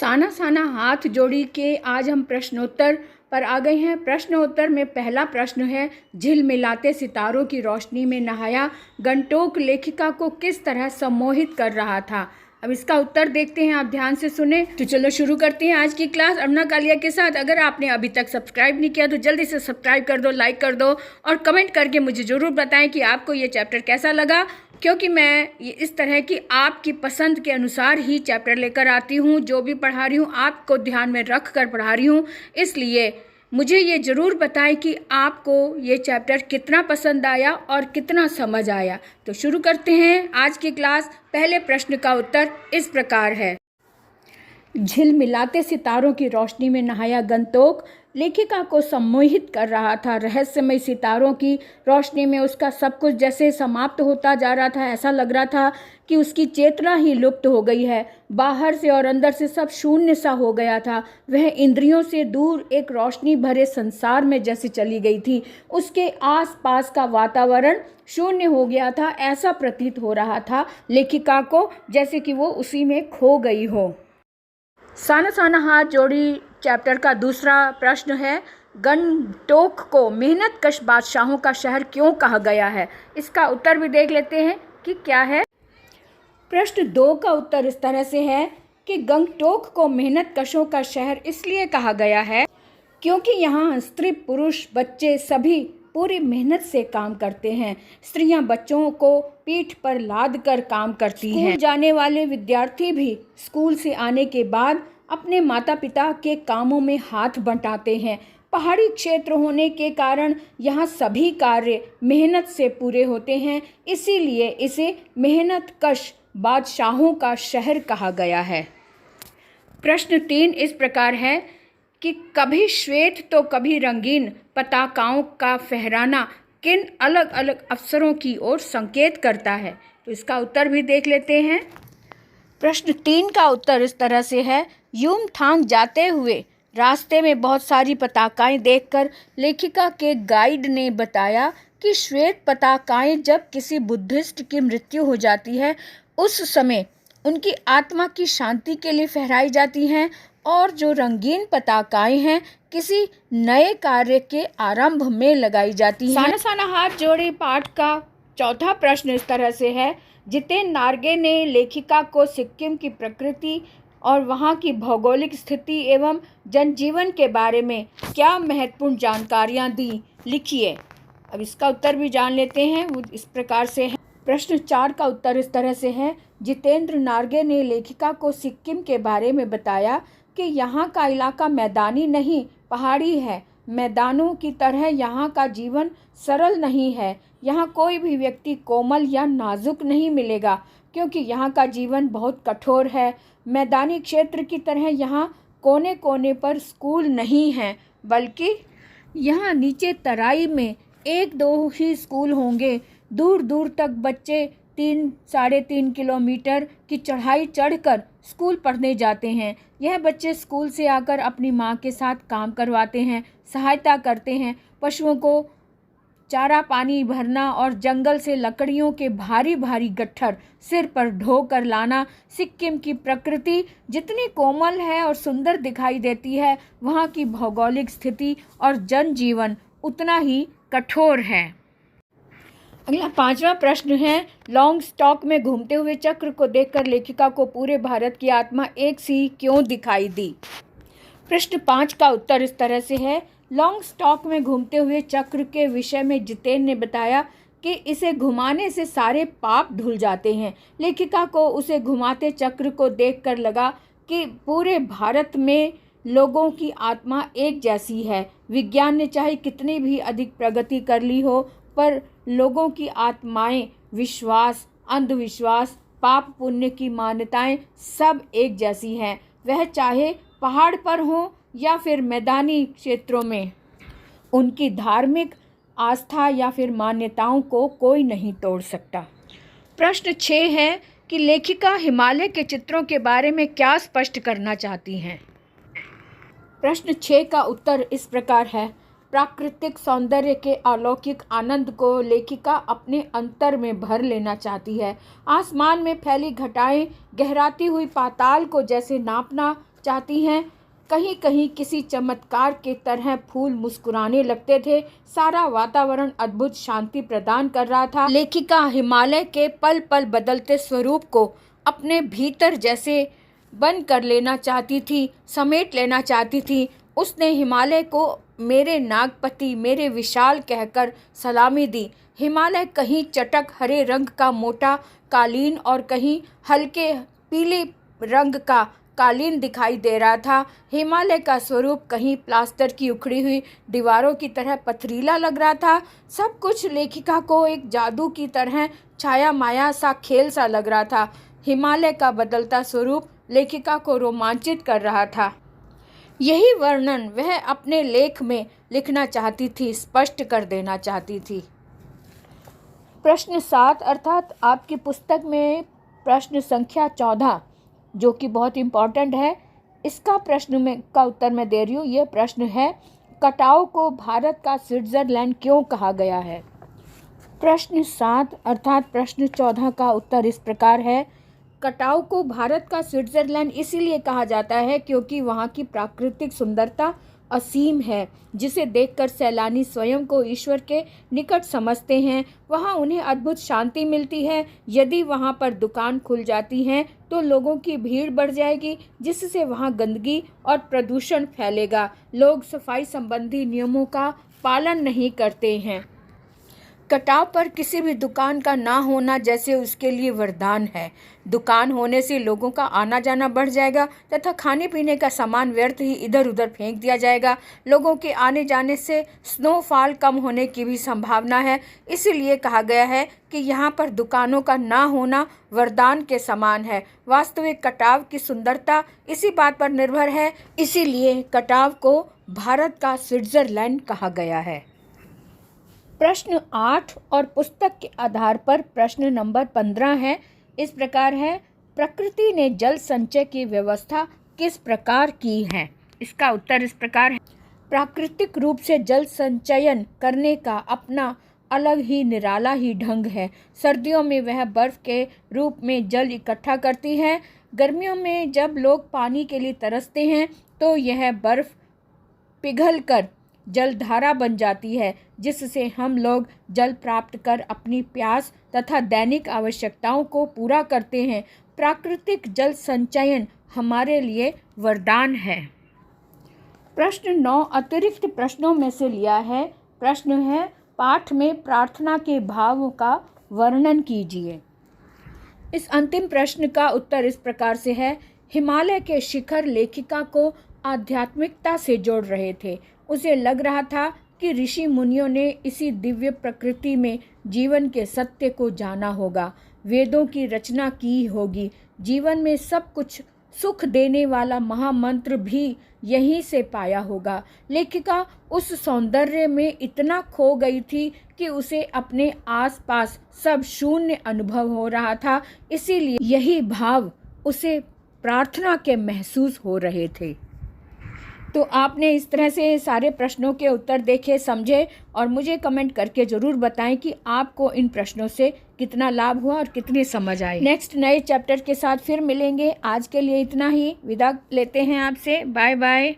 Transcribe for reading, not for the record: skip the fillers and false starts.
साना साना हाथ जोड़ी के आज हम प्रश्नोत्तर पर आ गए हैं। प्रश्नोत्तर में पहला प्रश्न है, झिलमिलाते सितारों की रोशनी में नहाया गंटोक लेखिका को किस तरह सम्मोहित कर रहा था। अब इसका उत्तर देखते हैं, आप ध्यान से सुने। तो चलो शुरू करते हैं आज की क्लास अरुणा कालिया के साथ। अगर आपने अभी तक सब्सक्राइब नहीं किया तो जल्दी से सब्सक्राइब कर दो, लाइक कर दो और कमेंट करके मुझे ज़रूर बताएं कि आपको ये चैप्टर कैसा लगा, क्योंकि मैं इस तरह की आपकी पसंद के अनुसार ही चैप्टर लेकर आती हूँ। जो भी पढ़ा रही हूँ आपको ध्यान में रख कर पढ़ा रही हूँ, इसलिए मुझे ये ज़रूर बताएं कि आपको ये चैप्टर कितना पसंद आया और कितना समझ आया। तो शुरू करते हैं आज की क्लास। पहले प्रश्न का उत्तर इस प्रकार है, झिलमिलाते सितारों की रोशनी में नहाया गंतोक लेखिका को सम्मोहित कर रहा था। रहस्यमय सितारों की रोशनी में उसका सब कुछ जैसे समाप्त होता जा रहा था। ऐसा लग रहा था कि उसकी चेतना ही लुप्त हो गई है। बाहर से और अंदर से सब शून्य सा हो गया था। वह इंद्रियों से दूर एक रोशनी भरे संसार में जैसे चली गई थी। उसके आसपास का वातावरण शून्य हो गया था। ऐसा प्रतीत हो रहा था लेखिका को जैसे कि वो उसी में खो गई हो। साना साना हाथ जोड़ी चैप्टर का दूसरा प्रश्न है, गंटोक को मेहनतकश बादशाहों का शहर क्यों कहा गया है। इसका उत्तर भी देख लेते हैं कि क्या है। प्रश्न 2 का उत्तर इस तरह से है कि गंटोक को मेहनतकशों का शहर इसलिए कहा गया है क्योंकि यहाँ स्त्री पुरुष बच्चे सभी पूरी मेहनत से काम करते हैं। स्त्रियां बच्चों को पीठ पर लाद कर काम करती हैं। जाने वाले विद्यार्थी भी स्कूल से आने के बाद अपने माता पिता के कामों में हाथ बंटाते हैं। पहाड़ी क्षेत्र होने के कारण यहाँ सभी कार्य मेहनत से पूरे होते हैं, इसीलिए इसे मेहनतकश बादशाहों का शहर कहा गया है। प्रश्न 3 इस प्रकार है कि कभी श्वेत तो कभी रंगीन पताकाओं का फहराना किन अलग अलग अवसरों की ओर संकेत करता है। तो इसका उत्तर भी देख लेते हैं। प्रश्न 3 का उत्तर इस तरह से है, युमथांग जाते हुए रास्ते में बहुत सारी पताकाएं देखकर लेखिका के गाइड ने बताया कि श्वेत पताकाएं जब किसी बुद्धिस्ट की मृत्यु हो जाती है उस समय उनकी आत्मा की शांति के लिए फहराई जाती हैं, और जो रंगीन पताकाएं हैं किसी नए कार्य के आरंभ में लगाई जाती हैं। साना साना हाथ जोड़े पाठ का चौथा प्रश्न इस तरह से है, जितेन नार्गे ने लेखिका को सिक्किम की प्रकृति और वहाँ की भौगोलिक स्थिति एवं जनजीवन के बारे में क्या महत्वपूर्ण जानकारियाँ दी, लिखिए। अब इसका उत्तर भी जान लेते हैं, वो इस प्रकार से है। प्रश्न 4 का उत्तर इस तरह से है, जितेंद्र नार्गे ने लेखिका को सिक्किम के बारे में बताया कि यहाँ का इलाका मैदानी नहीं पहाड़ी है। मैदानों की तरह यहाँ का जीवन सरल नहीं है। यहाँ कोई भी व्यक्ति कोमल या नाजुक नहीं मिलेगा क्योंकि यहाँ का जीवन बहुत कठोर है। मैदानी क्षेत्र की तरह यहाँ कोने कोने पर स्कूल नहीं हैं, बल्कि यहाँ नीचे तराई में 1-2 ही स्कूल होंगे। दूर दूर तक बच्चे 3-3.5 किलोमीटर की चढ़ाई चढ़कर स्कूल पढ़ने जाते हैं। यह बच्चे स्कूल से आकर अपनी माँ के साथ काम करवाते हैं, सहायता करते हैं। पशुओं को चारा पानी भरना और जंगल से लकड़ियों के भारी भारी गट्ठर सिर पर ढो कर लाना। सिक्किम की प्रकृति जितनी कोमल है और सुंदर दिखाई देती है, वहाँ की भौगोलिक स्थिति और जनजीवन उतना ही कठोर है। अगला 5वां प्रश्न है, लॉन्ग स्टॉक में घूमते हुए चक्र को देखकर लेखिका को पूरे भारत की आत्मा एक सी क्यों दिखाई दी। प्रश्न 5 का उत्तर इस तरह से है, लॉन्ग स्टॉक में घूमते हुए चक्र के विषय में जितेन ने बताया कि इसे घुमाने से सारे पाप धुल जाते हैं। लेखिका को उसे घुमाते चक्र को देखकर लगा कि पूरे भारत में लोगों की आत्मा एक जैसी है। विज्ञान ने चाहे कितनी भी अधिक प्रगति कर ली हो, पर लोगों की आत्माएं, विश्वास, अंधविश्वास, पाप पुण्य की मान्यताएं सब एक जैसी हैं। वह चाहे पहाड़ पर हो या फिर मैदानी क्षेत्रों में, उनकी धार्मिक आस्था या फिर मान्यताओं को कोई नहीं तोड़ सकता। प्रश्न 6 है कि लेखिका हिमालय के चित्रों के बारे में क्या स्पष्ट करना चाहती हैं। प्रश्न 6 का उत्तर इस प्रकार है, प्राकृतिक सौंदर्य के अलौकिक आनंद को लेखिका अपने अंतर में भर लेना चाहती है। आसमान में फैली घटाएं गहराती हुई पाताल को जैसे नापना चाहती हैं। कहीं कहीं किसी चमत्कार के तरह फूल मुस्कुराने लगते थे। सारा वातावरण अद्भुत शांति प्रदान कर रहा था। लेखिका हिमालय के पल पल बदलते स्वरूप को अपने भीतर जैसे बंद कर लेना चाहती थी, समेट लेना चाहती थी। उसने हिमालय को मेरे नागपति, मेरे विशाल कहकर सलामी दी। हिमालय कहीं चटक हरे रंग का मोटा कालीन और कहीं हल्के पीले रंग का कालीन दिखाई दे रहा था। हिमालय का स्वरूप कहीं प्लास्टर की उखड़ी हुई दीवारों की तरह पथरीला लग रहा था। सब कुछ लेखिका को एक जादू की तरह छाया माया सा खेल सा लग रहा था। हिमालय का बदलता स्वरूप लेखिका को रोमांचित कर रहा था। यही वर्णन वह अपने लेख में लिखना चाहती थी, स्पष्ट कर देना चाहती थी। प्रश्न 7 अर्थात आपकी पुस्तक में प्रश्न संख्या 14 जो कि बहुत इम्पॉर्टेंट है, इसका का उत्तर मैं दे रही हूँ। ये प्रश्न है, कटाव को भारत का स्विट्जरलैंड क्यों कहा गया है? प्रश्न 7 अर्थात प्रश्न 14 का उत्तर इस प्रकार है, कटाव को भारत का स्विट्जरलैंड इसीलिए कहा जाता है क्योंकि वहाँ की प्राकृतिक सुंदरता असीम है, जिसे देखकर सैलानी स्वयं को ईश्वर के निकट समझते हैं। वहाँ उन्हें अद्भुत शांति मिलती है। यदि वहाँ पर दुकान खुल जाती हैं तो लोगों की भीड़ बढ़ जाएगी, जिससे वहाँ गंदगी और प्रदूषण फैलेगा। लोग सफाई संबंधी नियमों का पालन नहीं करते हैं। कटाव पर किसी भी दुकान का ना होना जैसे उसके लिए वरदान है। दुकान होने से लोगों का आना जाना बढ़ जाएगा तथा खाने पीने का सामान व्यर्थ ही इधर उधर फेंक दिया जाएगा। लोगों के आने जाने से स्नोफॉल कम होने की भी संभावना है। इसीलिए कहा गया है कि यहाँ पर दुकानों का ना होना वरदान के समान है। वास्तविक कटाव की सुंदरता इसी बात पर निर्भर है, इसीलिए कटाव को भारत का स्विट्जरलैंड कहा गया है। प्रश्न 8 और पुस्तक के आधार पर प्रश्न नंबर 15 है। इस प्रकार है, प्रकृति ने जल संचय की व्यवस्था किस प्रकार की है? इसका उत्तर इस प्रकार है, प्राकृतिक रूप से जल संचयन करने का अपना अलग ही निराला ही ढंग है। सर्दियों में वह बर्फ के रूप में जल इकट्ठा करती है। गर्मियों में जब लोग पानी के लिए तरसते हैं तो यह बर्फ पिघलकर जलधारा बन जाती है, जिससे हम लोग जल प्राप्त कर अपनी प्यास तथा दैनिक आवश्यकताओं को पूरा करते हैं। प्राकृतिक जल संचयन हमारे लिए वरदान है। प्रश्न 9 अतिरिक्त प्रश्नों में से लिया है। प्रश्न है, पाठ में प्रार्थना के भावों का वर्णन कीजिए। इस अंतिम प्रश्न का उत्तर इस प्रकार से है, हिमालय के शिखर लेखिका को आध्यात्मिकता से जोड़ रहे थे। उसे लग रहा था कि ऋषि मुनियों ने इसी दिव्य प्रकृति में जीवन के सत्य को जाना होगा, वेदों की रचना की होगी। जीवन में सब कुछ सुख देने वाला महामंत्र भी यहीं से पाया होगा। लेखिका उस सौंदर्य में इतना खो गई थी कि उसे अपने आसपास सब शून्य अनुभव हो रहा था। इसीलिए यही भाव उसे प्रार्थना के महसूस हो रहे थे। तो आपने इस तरह से सारे प्रश्नों के उत्तर देखे, समझे और मुझे कमेंट करके ज़रूर बताएं कि आपको इन प्रश्नों से कितना लाभ हुआ और कितनी समझ आई। नेक्स्ट नए चैप्टर के साथ फिर मिलेंगे। आज के लिए इतना ही, विदा लेते हैं आपसे। Bye bye.